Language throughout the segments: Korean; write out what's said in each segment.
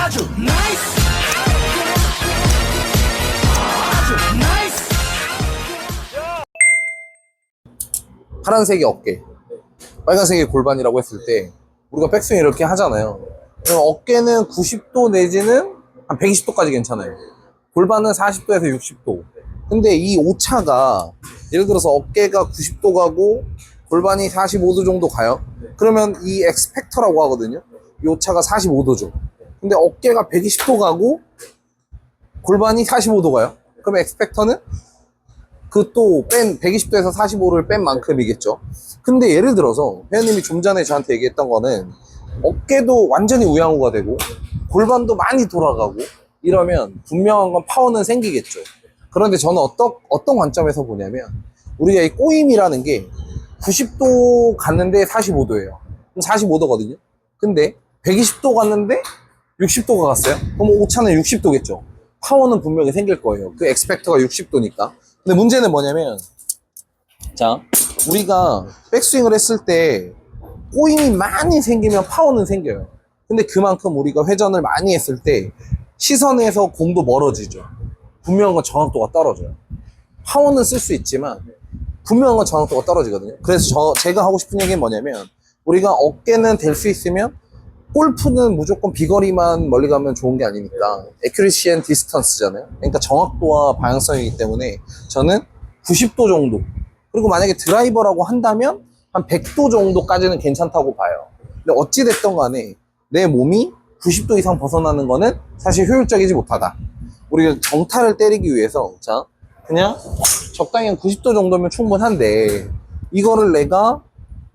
아주 나이스. 아주 나이스. 파란색이 어깨, 빨간색이 골반이라고 했을 때 우리가 백스윙 이렇게 하잖아요. 그럼 어깨는 90도 내지는 한 120도까지 괜찮아요. 골반은 40도에서 60도. 근데 이 오차가 예를 들어서 어깨가 90도 가고 골반이 45도 정도 가요. 그러면 이 엑스펙터라고 하거든요. 이 오차가 45도죠. 근데 어깨가 120도 가고 골반이 45도 가요. 그럼 엑스펙터는 그 또 뺀 120도에서 45를 뺀 만큼이겠죠. 근데 예를 들어서 회원님이 좀 전에 저한테 얘기했던 거는 어깨도 완전히 우양우가 되고 골반도 많이 돌아가고 이러면 분명한 건 파워는 생기겠죠. 그런데 저는 어떤 관점에서 보냐면 우리가 이 꼬임이라는 게 90도 갔는데 45도예요. 그럼 45도거든요. 근데 120도 갔는데 60도가 갔어요. 그럼 오차는 60도겠죠. 파워는 분명히 생길 거예요. 그 엑스펙터가 60도니까. 근데 문제는 뭐냐면, 자, 우리가 백스윙을 했을 때 꼬임이 많이 생기면 파워는 생겨요. 근데 그만큼 우리가 회전을 많이 했을 때 시선에서 공도 멀어지죠. 분명한 건 정확도가 떨어져요. 파워는 쓸 수 있지만 분명한 건 정확도가 떨어지거든요. 그래서 제가 하고 싶은 얘기는 뭐냐면 우리가 어깨는 될 수 있으면 골프는 무조건 비거리만 멀리 가면 좋은 게 아니니까 accuracy and distance잖아요. 그러니까 정확도와 방향성이기 때문에 저는 90도 정도, 그리고 만약에 드라이버라고 한다면 한 100도 정도까지는 괜찮다고 봐요. 근데 어찌됐든 간에 내 몸이 90도 이상 벗어나는 거는 사실 효율적이지 못하다. 우리가 정타를 때리기 위해서 자 그냥 적당히 한 90도 정도면 충분한데 이거를 내가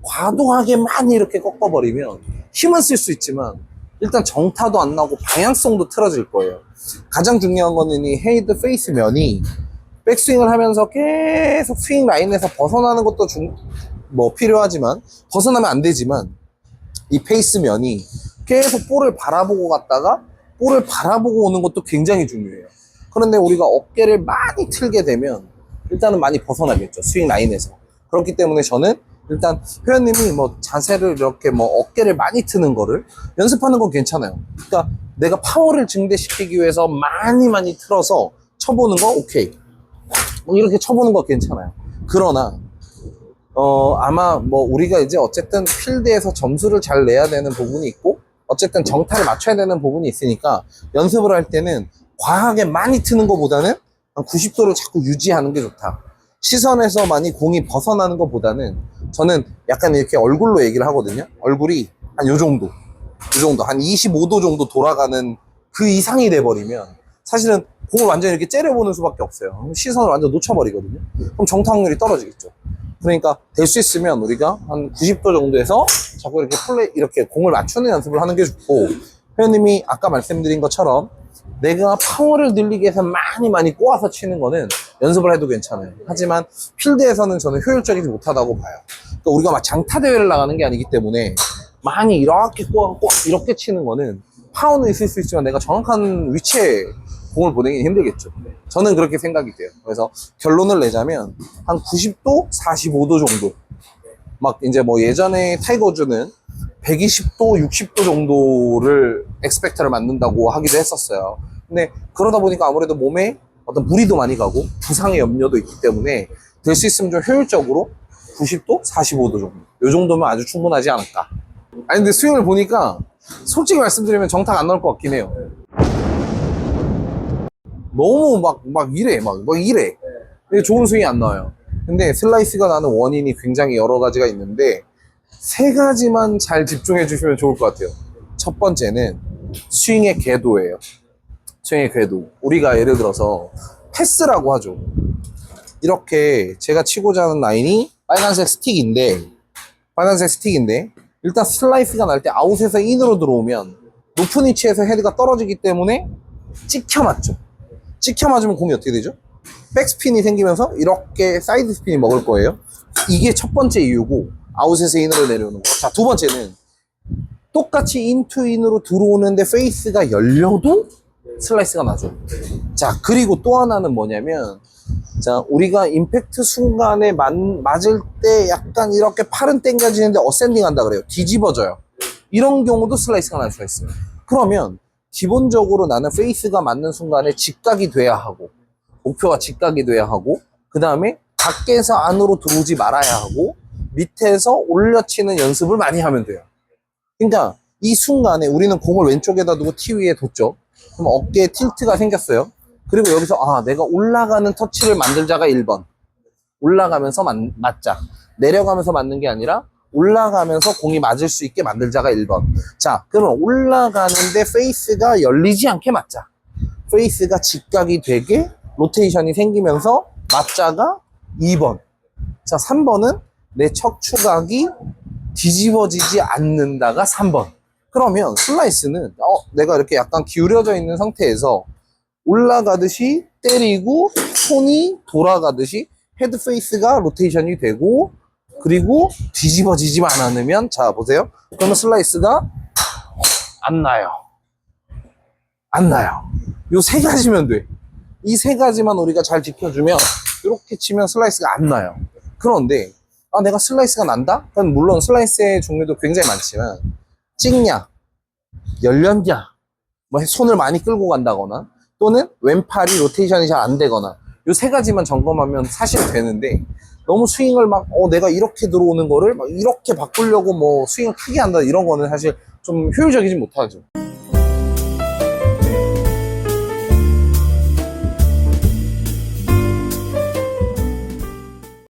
과도하게 많이 이렇게 꺾어버리면 힘은 쓸 수 있지만 일단 정타도 안 나고 방향성도 틀어질 거예요. 가장 중요한 거는 이 헤이드 페이스 면이 백스윙을 하면서 계속 스윙 라인에서 벗어나는 것도 필요하지만 벗어나면 안 되지만 이 페이스 면이 계속 볼을 바라보고 갔다가 볼을 바라보고 오는 것도 굉장히 중요해요. 그런데 우리가 어깨를 많이 틀게 되면 일단은 많이 벗어나겠죠. 스윙 라인에서. 그렇기 때문에 저는 일단 회원님이 자세를 이렇게 어깨를 많이 트는 거를 연습하는 건 괜찮아요. 그러니까 내가 파워를 증대시키기 위해서 많이 틀어서 쳐보는 거 오케이. 이렇게 쳐보는 거 괜찮아요. 그러나 아마 우리가 이제 어쨌든 필드에서 점수를 잘 내야 되는 부분이 있고 어쨌든 정타를 맞춰야 되는 부분이 있으니까 연습을 할 때는 과하게 많이 트는 것보다는 한 90도를 자꾸 유지하는 게 좋다. 시선에서 많이 공이 벗어나는 것보다는 저는 약간 이렇게 얼굴로 얘기를 하거든요. 얼굴이 한 요 정도 한 25도 정도 돌아가는 그 이상이 돼버리면 사실은 공을 완전히 이렇게 째려보는 수밖에 없어요. 시선을 완전 놓쳐버리거든요. 그럼 정타 확률이 떨어지겠죠. 그러니까 될 수 있으면 우리가 한 90도 정도에서 자꾸 이렇게 공을 맞추는 연습을 하는 게 좋고, 회원님이 아까 말씀드린 것처럼 내가 파워를 늘리기 위해서 많이 꼬아서 치는 거는 연습을 해도 괜찮아요. 하지만 필드에서는 저는 효율적이지 못하다고 봐요. 그러니까 우리가 막 장타 대회를 나가는 게 아니기 때문에 많이 이렇게 꼬아갖고 이렇게 치는 거는 파워는 있을 수 있지만 내가 정확한 위치에 공을 보내기 힘들겠죠. 저는 그렇게 생각이 돼요. 그래서 결론을 내자면 한 90도, 45도 정도. 막 이제 예전에 타이거즈는 120도, 60도 정도를 엑스펙터를 만든다고 하기도 했었어요. 근데 그러다 보니까 아무래도 몸에 어떤 무리도 많이 가고 부상의 염려도 있기 때문에 될 수 있으면 좀 효율적으로 90도, 45도 정도. 이 정도면 아주 충분하지 않을까. 아니 근데 스윙을 보니까 솔직히 말씀드리면 정타가 안 나올 것 같긴 해요. 너무 이래. 근데 좋은 스윙이 안 나와요. 근데 슬라이스가 나는 원인이 굉장히 여러 가지가 있는데 세 가지만 잘 집중해 주시면 좋을 것 같아요. 첫 번째는 스윙의 궤도예요. 스윙의 궤도. 우리가 예를 들어서 패스라고 하죠. 이렇게 제가 치고자 하는 라인이 빨간색 스틱인데 일단 슬라이스가 날 때 아웃에서 인으로 들어오면 높은 위치에서 헤드가 떨어지기 때문에 찍혀 맞죠. 찍혀 맞으면 공이 어떻게 되죠? 백스핀이 생기면서 이렇게 사이드 스핀이 먹을 거예요. 이게 첫 번째 이유고 아웃에서 인으로 내려오는 거. 자, 두 번째는 똑같이 인투 인으로 들어오는데 페이스가 열려도 슬라이스가 나죠. 자, 그리고 또 하나는 뭐냐면, 자, 우리가 임팩트 순간에 맞을 때 약간 이렇게 팔은 당겨지는데 어센딩 한다 그래요. 뒤집어져요. 이런 경우도 슬라이스가 날 수가 있어요. 그러면 기본적으로 나는 페이스가 맞는 순간에 직각이 돼야 하고, 목표가 직각이 돼야 하고, 그 다음에 밖에서 안으로 들어오지 말아야 하고, 밑에서 올려치는 연습을 많이 하면 돼요. 그러니까 이 순간에 우리는 공을 왼쪽에다 두고 티 위에 뒀죠. 그럼 어깨에 틸트가 생겼어요. 그리고 여기서 내가 올라가는 터치를 만들자가 1번. 올라가면서 맞자. 내려가면서 맞는 게 아니라 올라가면서 공이 맞을 수 있게 만들자가 1번. 자, 그럼 올라가는데 페이스가 열리지 않게 맞자. 페이스가 직각이 되게 로테이션이 생기면서 맞자가 2번. 자, 3번은 내 척추각이 뒤집어지지 않는다가 3번. 그러면 슬라이스는 내가 이렇게 약간 기울여져 있는 상태에서 올라가듯이 때리고 손이 돌아가듯이 헤드 페이스가 로테이션이 되고, 그리고 뒤집어지지만 않으면, 자 보세요. 그러면 슬라이스가 안 나요. 안 나요. 요 세 가지면 돼. 이 세 가지만 우리가 잘 지켜주면 이렇게 치면 슬라이스가 안 나요. 그런데 내가 슬라이스가 난다? 그럼 물론 슬라이스의 종류도 굉장히 많지만, 찍냐, 열렸냐, 뭐 손을 많이 끌고 간다거나, 또는 왼팔이 로테이션이 잘 안 되거나, 요 세 가지만 점검하면 사실 되는데, 너무 스윙을 막 내가 이렇게 들어오는 거를 막 이렇게 바꾸려고 뭐 스윙을 크게 한다, 이런 거는 사실 좀 효율적이지 못하죠.